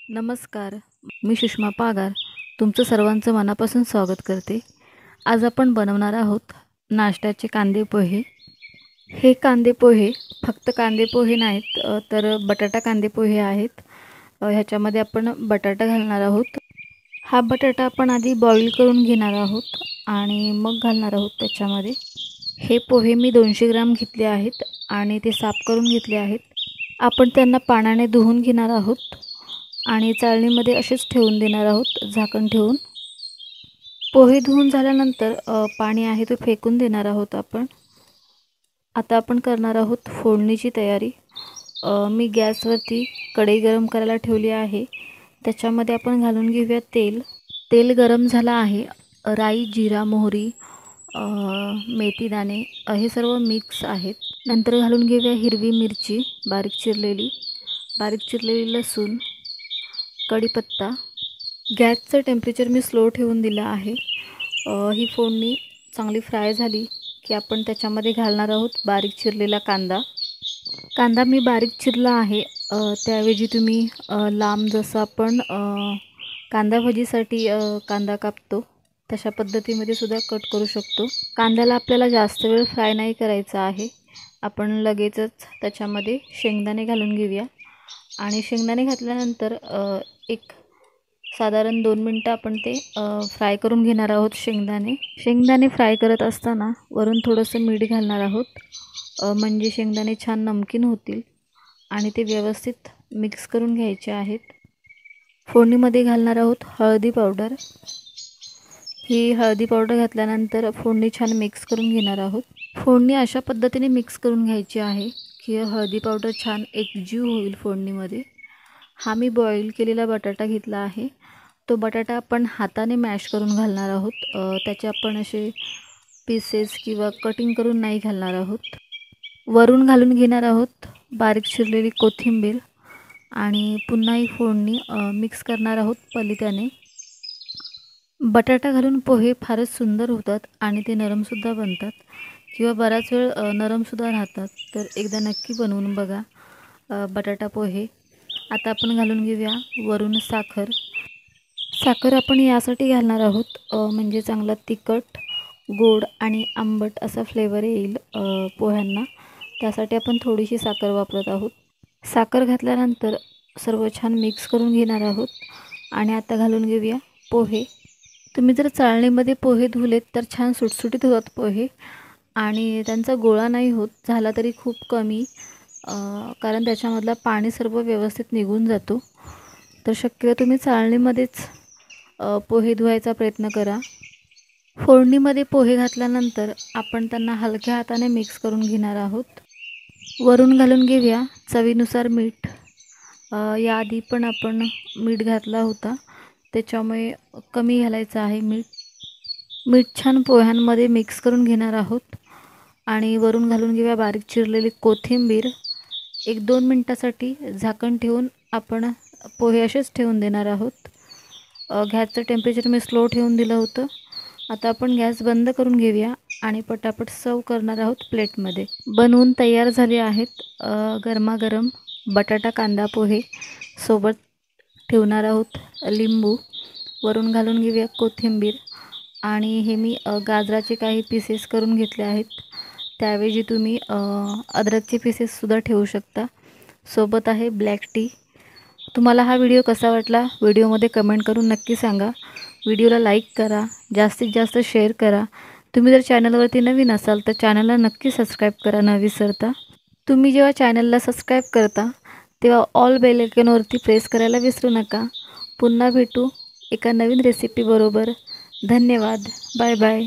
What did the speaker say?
नमस्कार. मी सुषमा पागार तुमचं सर्वांचं मनापासून स्वागत करते. आज आपण बनवणार आहोत नाश्त्याचे कांदे पोहे. हे कांदे पोहे फक्त कांदे पोहे नाहीत तर बटाटा कांदे पोहे आहेत. ह्याच्यामध्ये आपण बटाटा घालणार आहोत. हा बटाटा आपण आधी बॉईल करून घेणार आहोत आणि मग घालणार आहोत त्याच्यामध्ये. हे पोहे मी 200 ग्राम घेतले आहेत आणि ते साफ करून घेतले आहेत. आपण त्यांना पाण्याने धुवून घेणार आहोत आणि चाळणीमध्ये असेच ठेवून देणार आहोत झाकण ठेवून. पोहे धुवून झाल्यानंतर पाणी आहे ते फेकून देणार आहोत आपण. आता आपण करणार आहोत फोडणीची तयारी. मी गॅसवरती कढई गरम करायला ठेवली आहे. त्याच्यामध्ये आपण घालून घेऊया तेल. तेल गरम झालं आहे. राई, जिरा, मोहरी, मेथी दाणे हे सर्व मिक्स आहेत. नंतर घालून घेऊया हिरवी मिरची बारीक चिरलेली लसूण, कढीपत्ता. गॅसचं टेम्परेचर मी स्लो ठेवून दिलं आहे. ही फोडणी चांगली फ्राय झाली की आपण त्याच्यामध्ये घालणार आहोत बारीक चिरलेला कांदा मी बारीक चिरला आहे. त्याऐवजी तुम्ही लांब जसं आपण कांदा भाजीसाठी कांदा कापतो तशा पद्धतीमध्ये सुद्धा कट करू शकतो. कांद्याला आपल्याला जास्त वेळ फ्राय नाही करायचा आहे. आपण लगेचच त्याच्यामध्ये शेंगदाणे घालून घेऊया आणि शेंगदाणे घातल्यानंतर एक साधारण 2 मिनटं आपण ते फ्राय करून घेणार आहोत. शेंगदाणे फ्राय करत असताना वरून थोडंसं मीठ घालणार आहोत म्हणजे शेंगदाणे छान नमकीन होतील आणि ते व्यवस्थित मिक्स करून घ्यायचे आहेत. फोडणीमध्ये घालणार आहोत हळदी पावडर. ही हळदी पावडर घातल्यानंतर फोडणी छान मिक्स करून घेणार आहोत. फोडणी अशा पद्धतीने मिक्स करून घ्यायची आहे की हळदी पावडर छान एकजीव होईल फोडणीमध्ये. हा मी बॉईल केलेला बटाटा घेतला आहे. तो बटाटा आपण हाताने मॅश करून घालणार आहोत. त्याचे आपण असे पीसेस किंवा कटिंग करून नाही घालणार आहोत. वरून घालून घेणार आहोत बारीक चिरलेली कोथिंबीर आणि पुन्हा ही फोडणी मिक्स करणार आहोत पलित्याने. बटाटा घालून पोहे फारच सुंदर होतात आणि ते नरमसुद्धा बनतात किंवा बराच वेळ नरमसुद्धा राहतात. तर एकदा नक्की बनवून बघा बटाटा पोहे. आता आपण घालून घेऊया वरून साखर आपण यासाठी घालणार आहोत म्हणजे चांगला तिखट, गोड आणि आंबट असा फ्लेवर येईल पोह्यांना. त्यासाठी आपण थोडीशी साखर वापरत आहोत. साखर घातल्यानंतर सर्व छान मिक्स करून घेणार आहोत आणि आता घालून घेऊया पोहे. तुम्ही जर चाळणीमध्ये पोहे धुलेत तर छान सुटसुटीत होतात पोहे आणि त्यांचा गोळा नाही होत. झाला तरी खूप कमी कारण त्याच्यामधला पाणी सर्व व्यवस्थित निघून जातो. तर शक्यतो तुम्ही चाळणीमध्येच पोहे धुवायचा प्रयत्न करा. फोडणीमध्ये पोहे घातल्यानंतर आपण त्यांना हलक्या हाताने मिक्स करून घेणार आहोत. वरून घालून घेऊया चवीनुसार मीठ. याआधी पण आपण मीठ घातला होता त्याच्यामुळे कमी घालायचं आहे मीठ छान पोह्यांमध्ये मिक्स करून घेणार आहोत आणि वरून घालून घेऊया बारीक चिरलेली कोथिंबीर. 1-2 मिनटासाठी झाकण ठेवून आपण पोहे असेच ठेवून देणार आहोत. गॅसचं टेम्परेचर मी स्लो ठेवून दिलं होतं. आता आपण गॅस बंद करून घेऊया आणि पटापट सर्व करणार आहोत प्लेटमध्ये. बनवून तयार झाले आहेत गरमागरम बटाटा कांदा पोहे. सोबत ठेवणार आहोत लिंबू. वरून घालून घेऊया कोथिंबीर आणि हे मी गाजराचे काही पीसेस करून घेतले आहेत. त्याऐवजी तुम्ही अद्रकचे पीसेससुद्धा ठेवू शकता. सोबत आहे ब्लॅक टी. तुम्हाला हा व्हिडिओ कसा वाटला व्हिडिओमध्ये कमेंट करून नक्की सांगा. व्हिडिओला लाईक करा, जास्तीत जास्त शेअर करा. तुम्ही जर चॅनलवरती नवीन असाल तर चॅनलला नक्की सबस्क्राईब करा न विसरता. तुम्ही जेव्हा चॅनलला सबस्क्राईब करता तेव्हा ऑल बेल आयकॉनवरती प्रेस करायला विसरू नका. पुन्हा भेटू एका नवीन रेसिपीबरोबर. धन्यवाद. Bye bye.